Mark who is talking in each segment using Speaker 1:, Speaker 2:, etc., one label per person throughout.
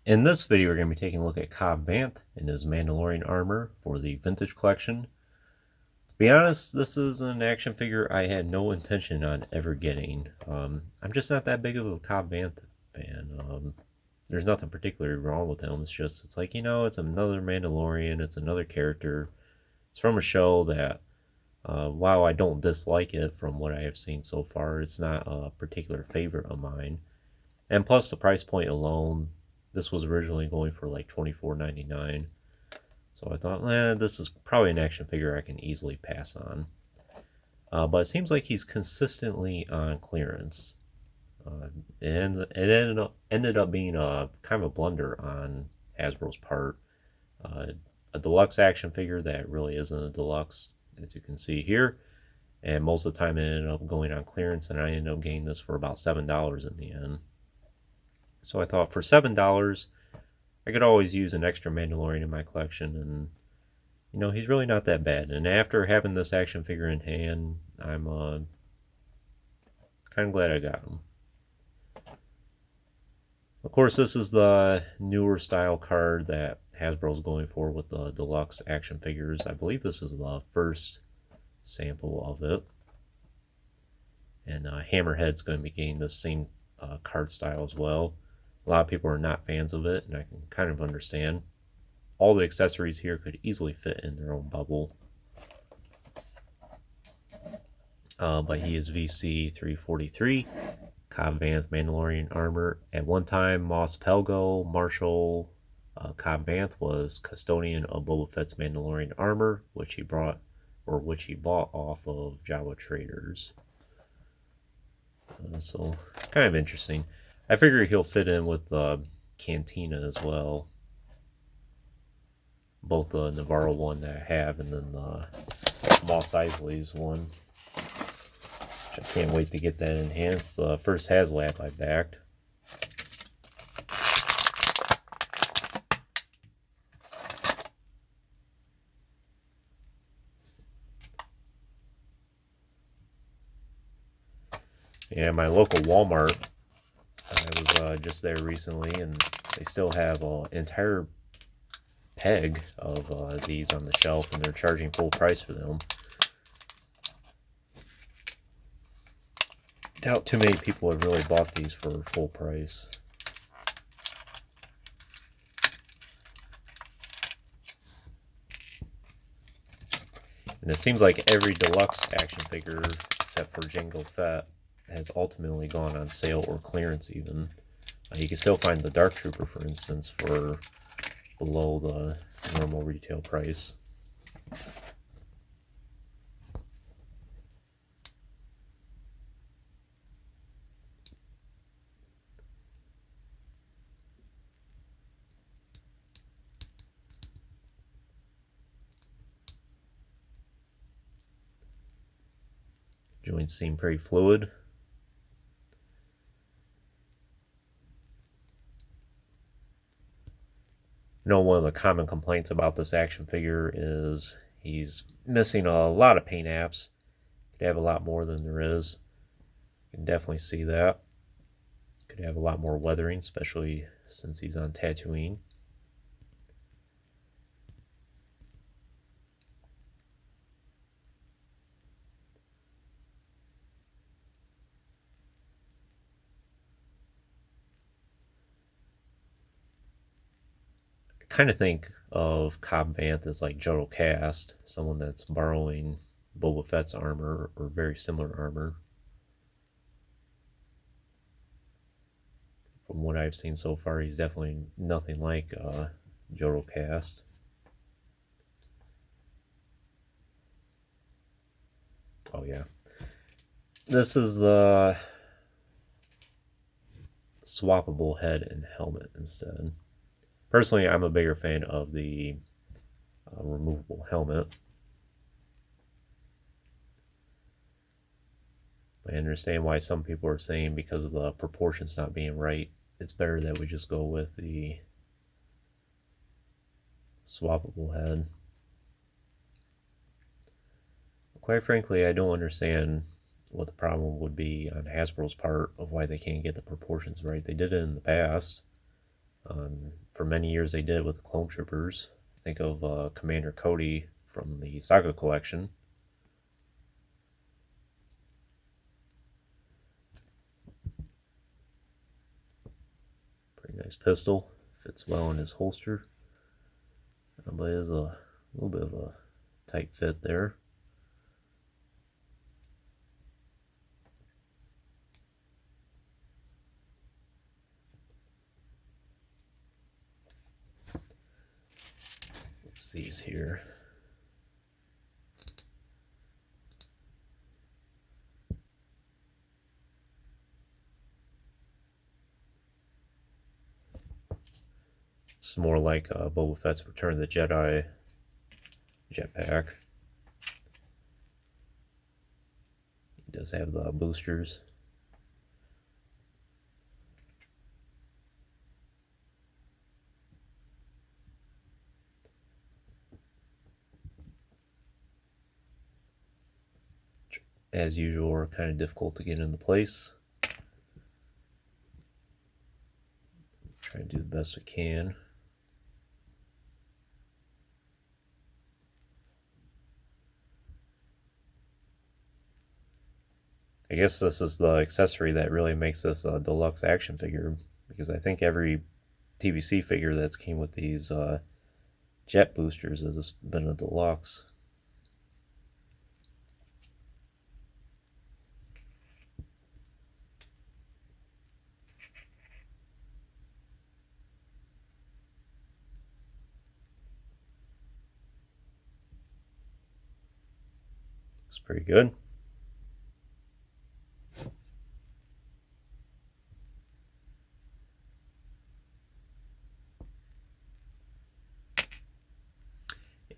Speaker 1: In this video, we're going to be taking a look at Cobb Vanth and his Mandalorian armor for the Vintage Collection. To be honest, this is an action figure I had no intention on ever getting. I'm just not that big of a Cobb Vanth fan. There's nothing particularly wrong with him. It's like, it's another Mandalorian. It's another character. It's from a show that, while I don't dislike it from what I have seen so far, it's not a particular favorite of mine. And plus the price point alone, this was originally going for like $24.99. So I thought, this is probably an action figure I can easily pass on. But it seems like he's consistently on clearance. And it ended up being a kind of a blunder on Hasbro's part. A deluxe action figure that really isn't a deluxe, as you can see here. And most of the time it ended up going on clearance, and I ended up getting this for about $7 in the end. So I thought for $7, I could always use an extra Mandalorian in my collection, and he's really not that bad. And after having this action figure in hand, I'm kind of glad I got him. Of course, this is the newer style card that Hasbro's going for with the deluxe action figures. I believe this is the first sample of it. And Hammerhead's going to be getting the same card style as well. A lot of people are not fans of it, and I can kind of understand. All the accessories here could easily fit in their own bubble. But he is VC 343, Cobb Vanth Mandalorian armor. At one time, Mos Pelgo Marshal Cobb Vanth was custodian of Boba Fett's Mandalorian armor, which he bought off of Jawa traders. So kind of interesting. I figure he'll fit in with the Cantina as well. Both the Navarro one that I have, and then the Mos Eisley's one. Which I can't wait to get that enhanced. The first HasLab I backed. Yeah, my local Walmart, I was just there recently, and they still have an entire peg of these on the shelf, and they're charging full price for them. Doubt too many people have really bought these for full price. And it seems like every deluxe action figure, except for Jango Fett, has ultimately gone on sale or clearance even. You can still find the Dark Trooper, for instance, for below the normal retail price. Joints seem pretty fluid. One of the common complaints about this action figure is he's missing a lot of paint apps. Could have a lot more than there is. You can definitely see that. Could have a lot more weathering, especially since he's on Tatooine. Kind of think of Cobb Vanth as like Jodal Cast, someone that's borrowing Boba Fett's armor or very similar armor. From what I've seen so far, he's definitely nothing like Jodal Cast. Oh yeah. This is the swappable head and helmet instead. Personally, I'm a bigger fan of the removable helmet. I understand why some people are saying because of the proportions not being right, it's better that we just go with the swappable head. Quite frankly, I don't understand what the problem would be on Hasbro's part of why they can't get the proportions right. They did it in the past. For many years they did with the Clone Troopers. Think of Commander Cody from the Saga collection. Pretty nice pistol. Fits well in his holster. But it is a little bit of a tight fit there. What's these here? It's more like Boba Fett's Return of the Jedi jetpack. He does have the boosters. As usual, are kind of difficult to get into place. Try and do the best we can. I guess this is the accessory that really makes this a deluxe action figure, because I think every TVC figure that's came with these jet boosters has been a deluxe. Looks pretty good.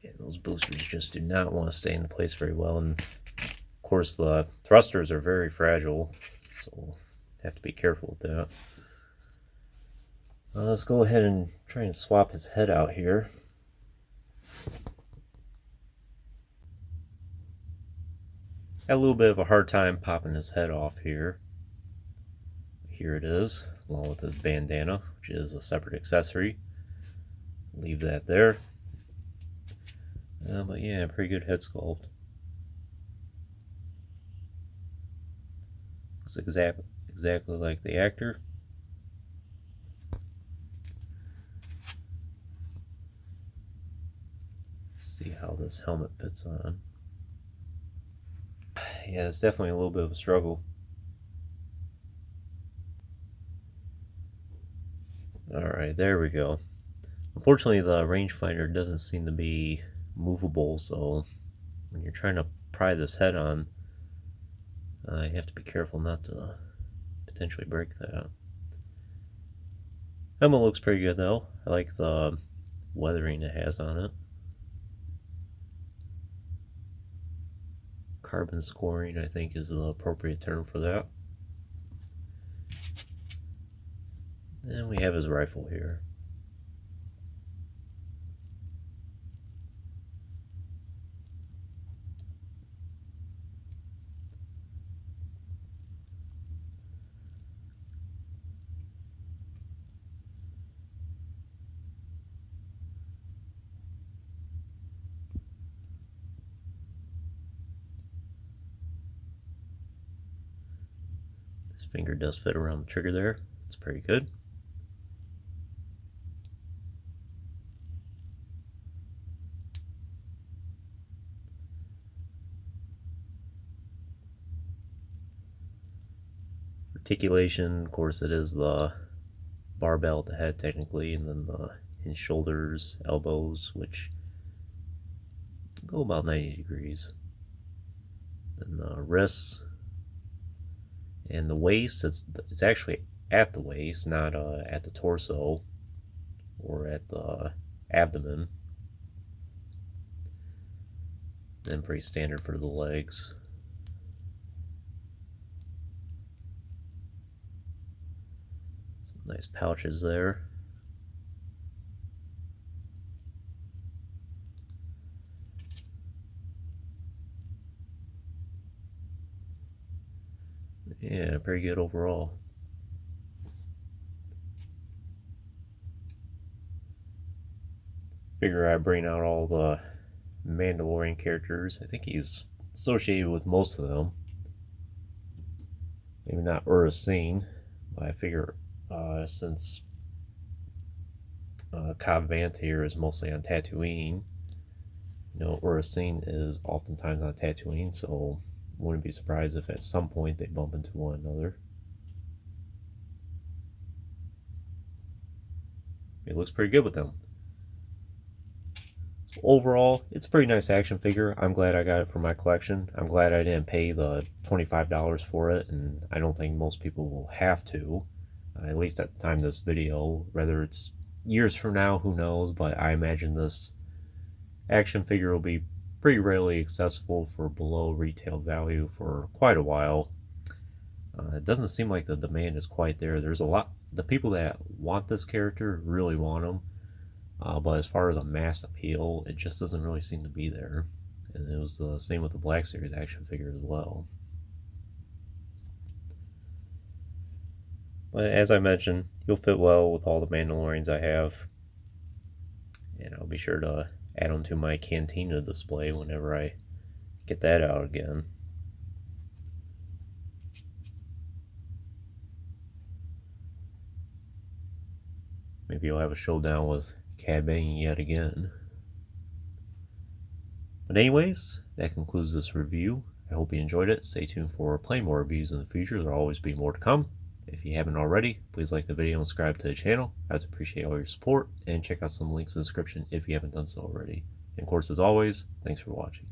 Speaker 1: Yeah, those boosters just do not want to stay in place very well, and of course the thrusters are very fragile, so have to be careful with that. Let's go ahead and try and swap his head out here. Had a little bit of a hard time popping his head off here. Here it is, along with his bandana, which is a separate accessory. Leave that there. But yeah, pretty good head sculpt. Looks exactly like the actor. Let's see how this helmet fits on. Yeah, it's definitely a little bit of a struggle. Alright, there we go. Unfortunately, the rangefinder doesn't seem to be movable, so when you're trying to pry this head on, you have to be careful not to potentially break that. Helmet looks pretty good though. I like the weathering it has on it. Carbon scoring, I think, is the appropriate term for that. And we have his rifle here. His finger does fit around the trigger there. It's pretty good. Articulation, of course, it is the barbell at the head technically, and then his shoulders, elbows, which go about 90 degrees. Then the wrists and the waist. It's actually at the waist, not at the torso or at the abdomen. Then pretty standard for the legs. Some nice pouches there. Yeah, pretty good overall. figure I bring out all the Mandalorian characters. I think he's associated with most of them. Maybe not Urasine, but I figure since Cobb Vanth here is mostly on Tatooine, you know, Urasine is oftentimes on Tatooine, so wouldn't be surprised if at some point they bump into one another. It looks pretty good with them. So overall, it's a pretty nice action figure. I'm glad I got it for my collection. I'm glad I didn't pay the $25 for it, and I don't think most people will have to, at least at the time of this video. Whether it's years from now, who knows, but I imagine this action figure will be pretty readily accessible for below retail value for quite a while. It doesn't seem like the demand is quite there. There's a lot, the people that want this character really want him, but as far as a mass appeal, it just doesn't really seem to be there. And it was the same with the Black Series action figure as well. But as I mentioned, he'll fit well with all the Mandalorians I have, and I'll be sure to add them to my Cantina display whenever I get that out again. Maybe you'll have a showdown with Cad Bane yet again. But anyways, that concludes this review. I hope you enjoyed it. Stay tuned for plenty more reviews in the future. There will always be more to come. If you haven't already, please like the video and subscribe to the channel. I would appreciate all your support, and check out some links in the description if you haven't done so already. And of course, as always, thanks for watching.